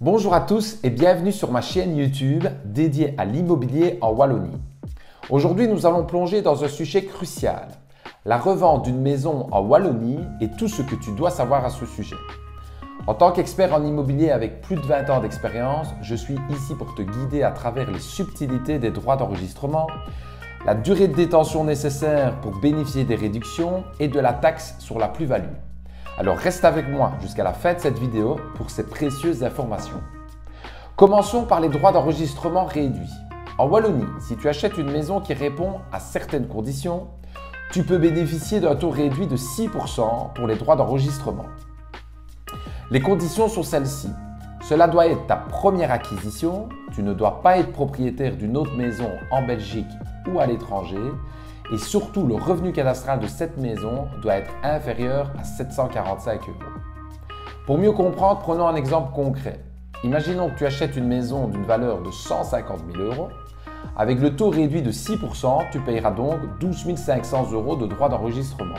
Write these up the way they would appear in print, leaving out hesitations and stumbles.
Bonjour à tous et bienvenue sur ma chaîne YouTube dédiée à l'immobilier en Wallonie. Aujourd'hui, nous allons plonger dans un sujet crucial, la revente d'une maison en Wallonie et tout ce que tu dois savoir à ce sujet. En tant qu'expert en immobilier avec plus de 20 ans d'expérience, je suis ici pour te guider à travers les subtilités des droits d'enregistrement, la durée de détention nécessaire pour bénéficier des réductions et de la taxe sur la plus-value. Alors reste avec moi jusqu'à la fin de cette vidéo pour ces précieuses informations. Commençons par les droits d'enregistrement réduits. En Wallonie, si tu achètes une maison qui répond à certaines conditions, tu peux bénéficier d'un taux réduit de 6% pour les droits d'enregistrement. Les conditions sont celles-ci. Cela doit être ta première acquisition, tu ne dois pas être propriétaire d'une autre maison en Belgique ou à l'étranger et surtout le revenu cadastral de cette maison doit être inférieur à 745 €. Pour mieux comprendre, prenons un exemple concret. Imaginons que tu achètes une maison d'une valeur de 150 000 €. Avec le taux réduit de 6%, tu payeras donc 12 500 € de droits d'enregistrement.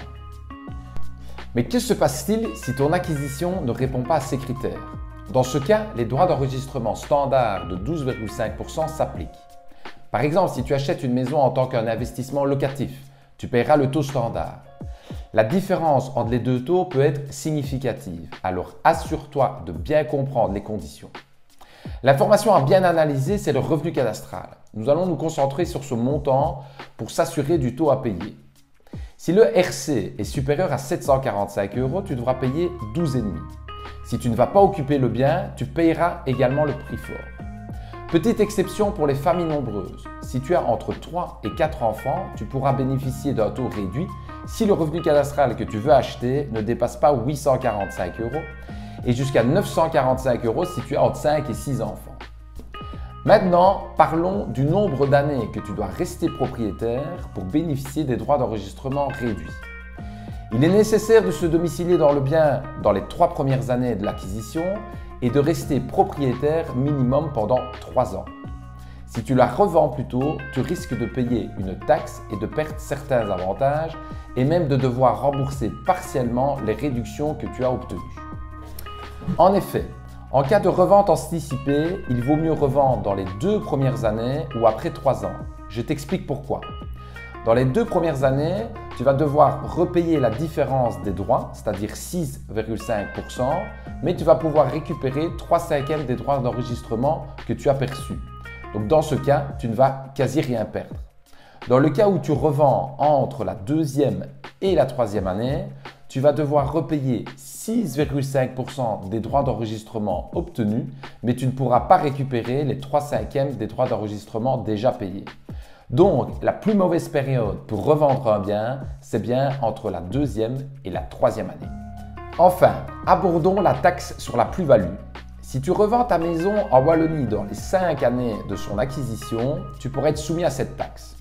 Mais que se passe-t-il si ton acquisition ne répond pas à ces critères? Dans ce cas, les droits d'enregistrement standard de 12,5% s'appliquent. Par exemple, si tu achètes une maison en tant qu'un investissement locatif, tu paieras le taux standard. La différence entre les deux taux peut être significative, alors assure-toi de bien comprendre les conditions. L'information à bien analyser, c'est le revenu cadastral. Nous allons nous concentrer sur ce montant pour s'assurer du taux à payer. Si le RC est supérieur à 745 €, tu devras payer 12,5 €. Si tu ne vas pas occuper le bien, tu payeras également le prix fort. Petite exception pour les familles nombreuses. Si tu as entre 3 et 4 enfants, tu pourras bénéficier d'un taux réduit si le revenu cadastral que tu veux acheter ne dépasse pas 845 € et jusqu'à 945 € si tu as entre 5 et 6 enfants. Maintenant, parlons du nombre d'années que tu dois rester propriétaire pour bénéficier des droits d'enregistrement réduits. Il est nécessaire de se domicilier dans le bien dans les 3 premières années de l'acquisition et de rester propriétaire minimum pendant 3 ans. Si tu la revends plus tôt, tu risques de payer une taxe et de perdre certains avantages et même de devoir rembourser partiellement les réductions que tu as obtenues. En effet, en cas de revente anticipée, il vaut mieux revendre dans les 2 premières années ou après 3 ans. Je t'explique pourquoi. Dans les 2 premières années, tu vas devoir repayer la différence des droits, c'est-à-dire 6,5%, mais tu vas pouvoir récupérer 3/5 des droits d'enregistrement que tu as perçus. Donc dans ce cas, tu ne vas quasi rien perdre. Dans le cas où tu revends entre la 2e et la 3e année, tu vas devoir repayer 6,5% des droits d'enregistrement obtenus, mais tu ne pourras pas récupérer les 3/5 des droits d'enregistrement déjà payés. Donc, la plus mauvaise période pour revendre un bien, c'est bien entre la 2e et la 3e année. Enfin, abordons la taxe sur la plus-value. Si tu revends ta maison en Wallonie dans les 5 années de son acquisition, tu pourrais être soumis à cette taxe.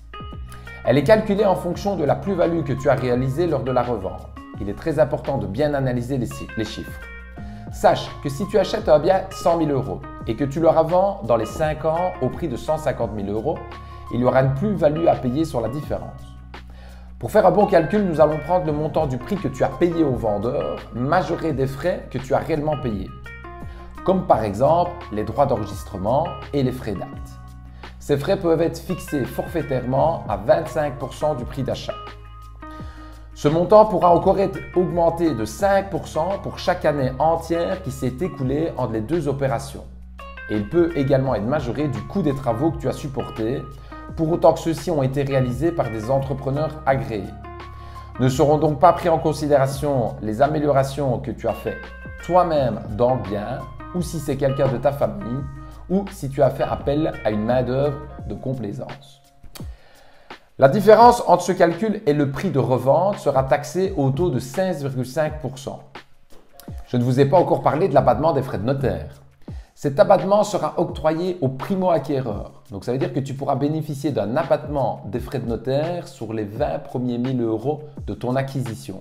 Elle est calculée en fonction de la plus-value que tu as réalisée lors de la revente. Il est très important de bien analyser les chiffres. Sache que si tu achètes un bien 100 000 € et que tu le revends dans les 5 ans au prix de 150 000 €, il y aura une plus-value à payer sur la différence. Pour faire un bon calcul, nous allons prendre le montant du prix que tu as payé au vendeur, majoré des frais que tu as réellement payés, comme par exemple les droits d'enregistrement et les frais d'acte. Ces frais peuvent être fixés forfaitairement à 25% du prix d'achat. Ce montant pourra encore être augmenté de 5% pour chaque année entière qui s'est écoulée entre les 2 opérations. Et il peut également être majoré du coût des travaux que tu as supportés, pour autant que ceux-ci ont été réalisés par des entrepreneurs agréés. Ne seront donc pas pris en considération les améliorations que tu as faites toi-même dans le bien, ou si c'est quelqu'un de ta famille, ou si tu as fait appel à une main-d'œuvre de complaisance. La différence entre ce calcul et le prix de revente sera taxée au taux de 16,5%. Je ne vous ai pas encore parlé de l'abattement des frais de notaire. Cet abattement sera octroyé aux primo-acquéreurs. Donc ça veut dire que tu pourras bénéficier d'un abattement des frais de notaire sur les 20 premiers 1 000 € de ton acquisition.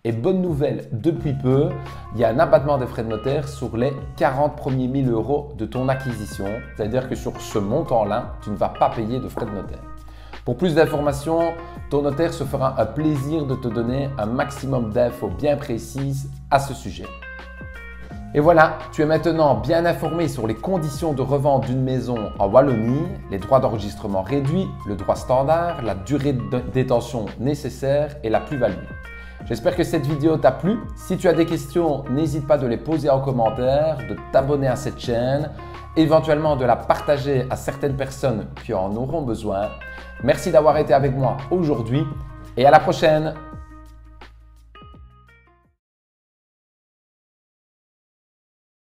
Et bonne nouvelle, depuis peu, il y a un abattement des frais de notaire sur les 40 premiers 1 000 € de ton acquisition. C'est-à-dire que sur ce montant-là, tu ne vas pas payer de frais de notaire. Pour plus d'informations, ton notaire se fera un plaisir de te donner un maximum d'infos bien précises à ce sujet. Et voilà, tu es maintenant bien informé sur les conditions de revente d'une maison en Wallonie, les droits d'enregistrement réduits, le droit standard, la durée de détention nécessaire et la plus-value. J'espère que cette vidéo t'a plu. Si tu as des questions, n'hésite pas de les poser en commentaire, de t'abonner à cette chaîne, éventuellement de la partager à certaines personnes qui en auront besoin. Merci d'avoir été avec moi aujourd'hui et à la prochaine!